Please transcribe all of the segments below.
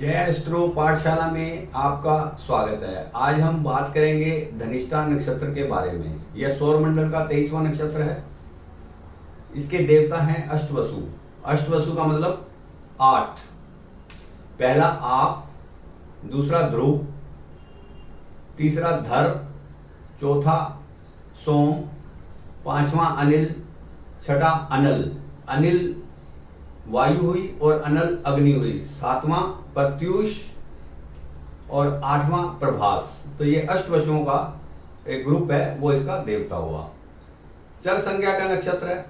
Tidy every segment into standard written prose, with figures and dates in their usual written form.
जय एस्ट्रो पाठशाला में आपका स्वागत है। आज हम बात करेंगे धनिष्ठा नक्षत्र के बारे में। यह सौरमंडल का 23वां नक्षत्र है। इसके देवता हैं अष्टवसु। अष्टवसु का मतलब 8। पहला आप, दूसरा ध्रुव, तीसरा धर, चौथा सोम, पांचवा अनिल, छठा अनल। अनिल वायु हुई और अनल अग्नि हुई। सातवां प्रत्यूष और आठवां प्रभास। तो ये अष्टवसुओं का एक ग्रुप है, वो इसका देवता हुआ। चर संज्ञा का नक्षत्र है।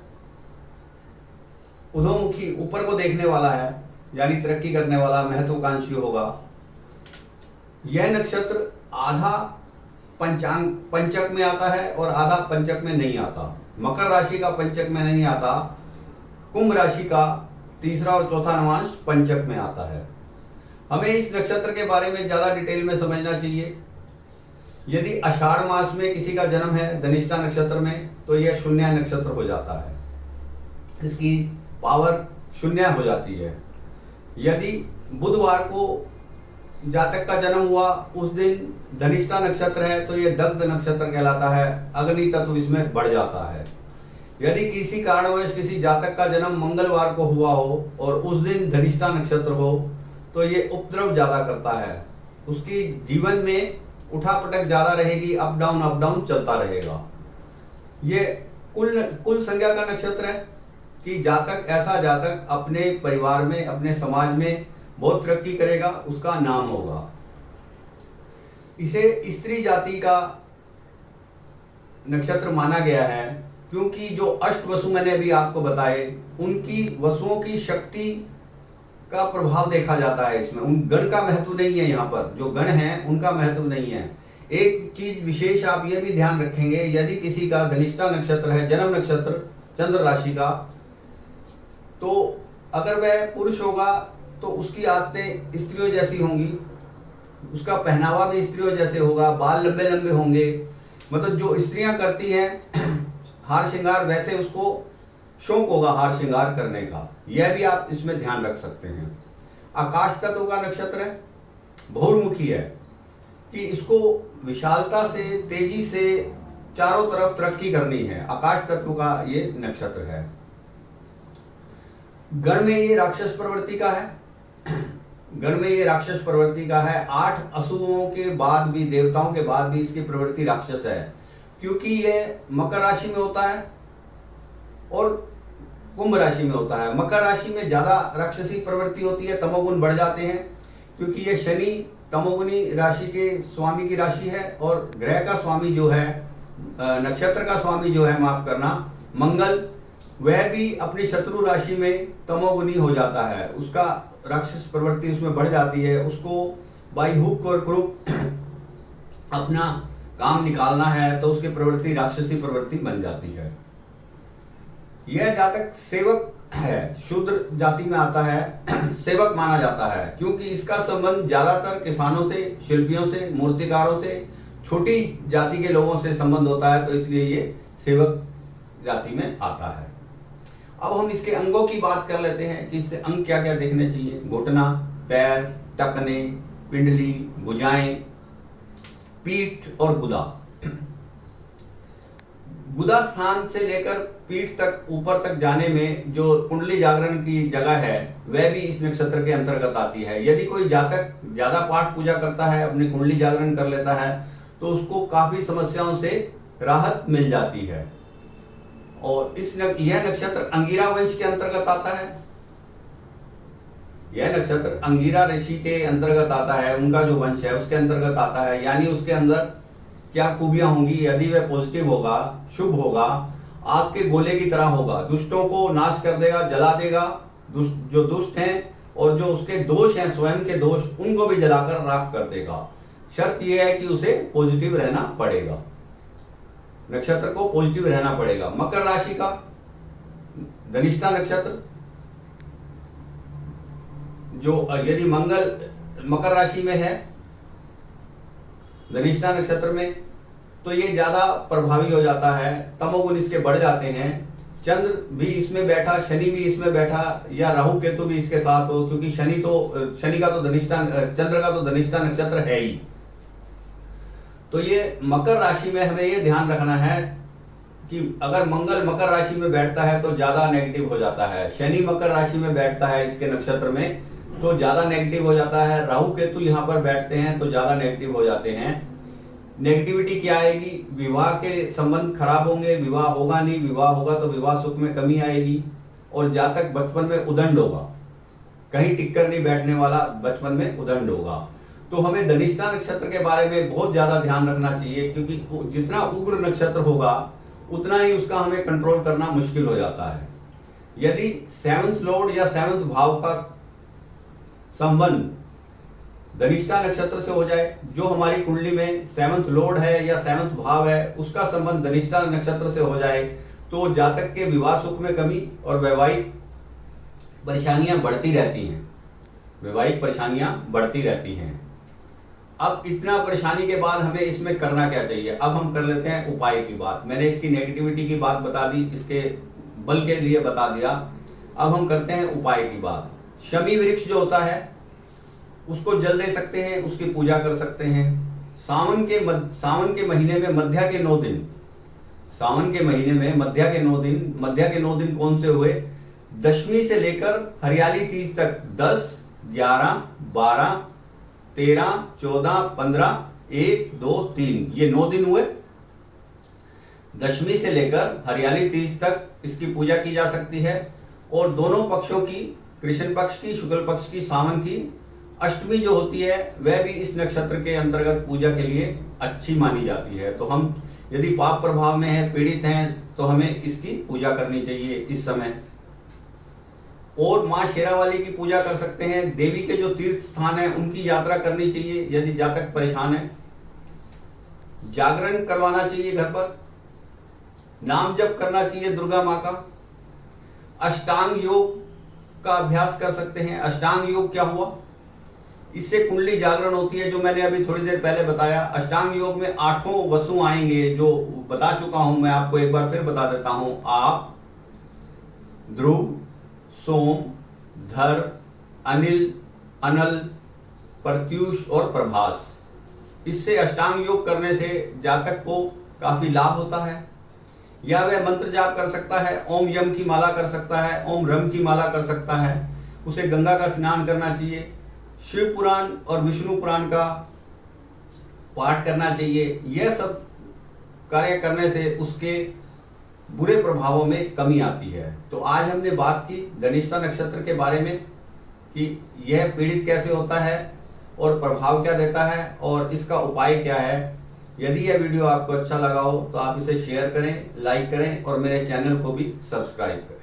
उधोमुखी, ऊपर को देखने वाला है, यानी तरक्की करने वाला, महत्वाकांक्षी होगा। यह नक्षत्र आधा पंचक में आता है और आधा पंचक में नहीं आता। मकर राशि का पंचक में नहीं आता। कुंभ राशि का तीसरा और चौथा नवांश पंचक में आता है। हमें इस नक्षत्र के बारे में ज्यादा डिटेल में समझना चाहिए। यदि आषाढ़ मास में किसी का जन्म है धनिष्ठा नक्षत्र में, तो यह शून्य नक्षत्र हो जाता है, इसकी पावर शून्य हो जाती है। यदि बुधवार को जातक का जन्म हुआ, उस दिन धनिष्ठा नक्षत्र है, तो यह दग्ध नक्षत्र कहलाता है। अग्नि तत्व इसमें बढ़ जाता है। यदि किसी कारणवश किसी जातक का जन्म मंगलवार को हुआ हो और उस दिन धनिष्ठा नक्षत्र हो, तो ये उपद्रव ज्यादा करता है। उसकी जीवन में उठापटक ज्यादा रहेगी, अप डाउन चलता रहेगा। ये कुल संज्ञा का नक्षत्र है कि ऐसा जातक अपने परिवार में, अपने समाज में बहुत तरक्की करेगा, उसका नाम होगा। इसे स्त्री जाति का नक्षत्र माना गया है, क्योंकि जो अष्टवसु मैंने अभी आपको बताए, उनकी वसुओं की शक्ति का प्रभाव देखा जाता है इसमें। उन गण का महत्व नहीं है। यहाँ पर जो गण हैं उनका महत्व नहीं है। एक चीज विशेष आप ये भी ध्यान रखेंगे, यदि किसी का धनिष्ठा नक्षत्र है, जन्म नक्षत्र चंद्र राशि का, तो अगर वह पुरुष होगा तो उसकी आदतें स्त्रियों जैसी होंगी, उसका पहनावा भी स्त्रियों जैसे होगा, बाल लंबे लंबे होंगे। मतलब जो स्त्रियां करती हैं हार श्रृंगार, वैसे उसको शौक होगा हार श्रृंगार करने का। यह भी आप इसमें ध्यान रख सकते हैं। आकाश तत्व का नक्षत्र है, बहुमुखी है कि इसको विशालता से, तेजी से चारों तरफ तरक्की करनी है। आकाश तत्व का ये नक्षत्र है। गण में ये राक्षस प्रवृत्ति का है। गण में ये राक्षस प्रवृत्ति का है। 8 असुरों के बाद भी, देवताओं के बाद भी इसकी प्रवृत्ति राक्षस है, क्योंकि ये मकर राशि में होता है और कुंभ राशि में होता है। मकर राशि में ज्यादा राक्षसी प्रवृत्ति होती है, तमोगुण बढ़ जाते हैं, क्योंकि ये शनि तमोगुणी राशि के स्वामी की राशि है और ग्रह का स्वामी जो है, नक्षत्र का स्वामी जो है, माफ करना, मंगल, वह भी अपनी शत्रु राशि में तमोगुणी हो जाता है। उसका राक्षस प्रवृत्ति उसमें बढ़ जाती है। उसको बाई हुक और क्रुक अपना काम निकालना है, तो उसकी प्रवृत्ति राक्षसी प्रवृत्ति बन जाती है। यह जातक सेवक है, शूद्र जाति में आता है, सेवक माना जाता है, क्योंकि इसका संबंध ज्यादातर किसानों से, शिल्पियों से, मूर्तिकारों से, छोटी जाति के लोगों से संबंध होता है, तो इसलिए ये सेवक जाति में आता है। अब हम इसके अंगों की बात कर लेते हैं कि इससे अंग क्या क्या देखने चाहिए। घुटना, पैर, टखने, पिंडली, भुजाएं, पीठ और गुदा। गुदा स्थान से लेकर पीठ तक, ऊपर तक जाने में जो कुंडली जागरण की जगह है, वह भी इस नक्षत्र के अंतर्गत आती है। यदि कोई जातक ज्यादा पाठ पूजा करता है, अपनी कुंडली जागरण कर लेता है, तो उसको काफी समस्याओं से राहत मिल जाती है। और यह नक्षत्र अंगिरा वंश के अंतर्गत आता है। यह नक्षत्र अंगिरा ऋषि के अंतर्गत आता है। उनका जो वंश है उसके अंतर्गत आता है। यानी उसके अंदर क्या खूबियां होंगी, यदि वह पॉजिटिव होगा, शुभ होगा, आग के गोले की तरह होगा, दुष्टों को नाश कर देगा, जला देगा। जो दुष्ट हैं और जो उसके दोष हैं, स्वयं के दोष, उनको भी जलाकर राख कर देगा। शर्त यह है कि उसे पॉजिटिव रहना पड़ेगा, नक्षत्र को पॉजिटिव रहना पड़ेगा। मकर राशि का धनिष्ठा नक्षत्र, जो यदि मंगल मकर राशि में है धनिष्ठा नक्षत्र में, तो ये ज्यादा प्रभावी हो जाता है। तमोगुण इसके बढ़ जाते हैं। चंद्र भी इसमें बैठा, शनि भी इसमें बैठा, या राहु केतु भी इसके साथ हो, क्योंकि शनि का तो धनिष्ठा, चंद्र का तो धनिष्ठा नक्षत्र है ही। तो ये मकर राशि में हमें ये ध्यान रखना है कि अगर मंगल मकर राशि में बैठता है तो ज्यादा नेगेटिव हो जाता है, शनि मकर राशि में बैठता है इसके नक्षत्र में तो ज्यादा नेगेटिव हो जाता है, राहु केतु यहाँ पर बैठते हैं तो ज्यादा नेगेटिव हो जाते हैं। नेगेटिविटी क्या आएगी? विवाह के संबंध खराब होंगे, विवाह होगा नहीं, विवाह होगा तो विवाह सुख में कमी आएगी, और जातक बचपन में उदंड होगा, कहीं टिककर नहीं बैठने वाला, बचपन में उदंड होगा। तो हमें धनिष्ठा नक्षत्र के बारे में बहुत ज्यादा ध्यान रखना चाहिए, क्योंकि जितना उग्र नक्षत्र होगा उतना ही उसका हमें कंट्रोल करना मुश्किल हो जाता है। यदि 7th लॉर्ड या 7th भाव का संबंध धनिष्ठा नक्षत्र से हो जाए, जो हमारी कुंडली में 7th लॉर्ड है या 7th भाव है उसका संबंध धनिष्ठा नक्षत्र से हो जाए, तो जातक के विवाह सुख में कमी और वैवाहिक परेशानियां बढ़ती रहती हैं, वैवाहिक परेशानियां बढ़ती रहती हैं। अब इतना परेशानी के बाद हमें इसमें करना क्या चाहिए? अब हम कर लेते हैं उपाय की बात। मैंने इसकी नेगेटिविटी की बात बता दी, इसके बल के लिए बता दिया। अब हम करते हैं उपाय की बात। शमी वृक्ष जो होता है उसको जल दे सकते हैं, उसकी पूजा कर सकते हैं। सावन के महीने में मध्या के 9 दिन, सावन के महीने में मध्या के 9 दिन कौन से हुए? दशमी से लेकर हरियाली तीज तक 10, 11, 12, 13, 14, 15, 1, 2, 3 ये 9 दिन हुए। दशमी से लेकर हरियाली तीज तक इसकी पूजा की जा सकती है, और दोनों पक्षों की, कृष्ण पक्ष की, शुक्ल पक्ष की, सावन की अष्टमी जो होती है वह भी इस नक्षत्र के अंतर्गत पूजा के लिए अच्छी मानी जाती है। तो हम यदि पाप प्रभाव में है, पीड़ित हैं, तो हमें इसकी पूजा करनी चाहिए इस समय। और माँ शेरावाली की पूजा कर सकते हैं। देवी के जो तीर्थ स्थान है उनकी यात्रा करनी चाहिए यदि जातक परेशान है। जागरण करवाना चाहिए घर पर, नाम जप करना चाहिए दुर्गा माँ का। अष्टांग योग का अभ्यास कर सकते हैं। अष्टांग योग क्या हुआ? इससे कुंडली जागरण होती है, जो मैंने अभी थोड़ी देर पहले बताया। अष्टांग योग में 8 वसु आएंगे, जो बता चुका हूं, मैं आपको एक बार फिर बता देता हूं। आप, ध्रुव, सोम, धर, अनिल, अनल, प्रत्यूष और प्रभास। इससे अष्टांग योग करने से जातक को काफी लाभ होता है। या वह मंत्र जाप कर सकता है, ओम यम की माला कर सकता है, ओम रम की माला कर सकता है। उसे गंगा का स्नान करना चाहिए, शिव पुराण और विष्णु पुराण का पाठ करना चाहिए। यह सब कार्य करने से उसके बुरे प्रभावों में कमी आती है। तो आज हमने बात की धनिष्ठा नक्षत्र के बारे में कि यह पीड़ित कैसे होता है और प्रभाव क्या देता है और इसका उपाय क्या है। यदि यह वीडियो आपको अच्छा लगा हो तो आप इसे शेयर करें, लाइक करें और मेरे चैनल को भी सब्सक्राइब करें।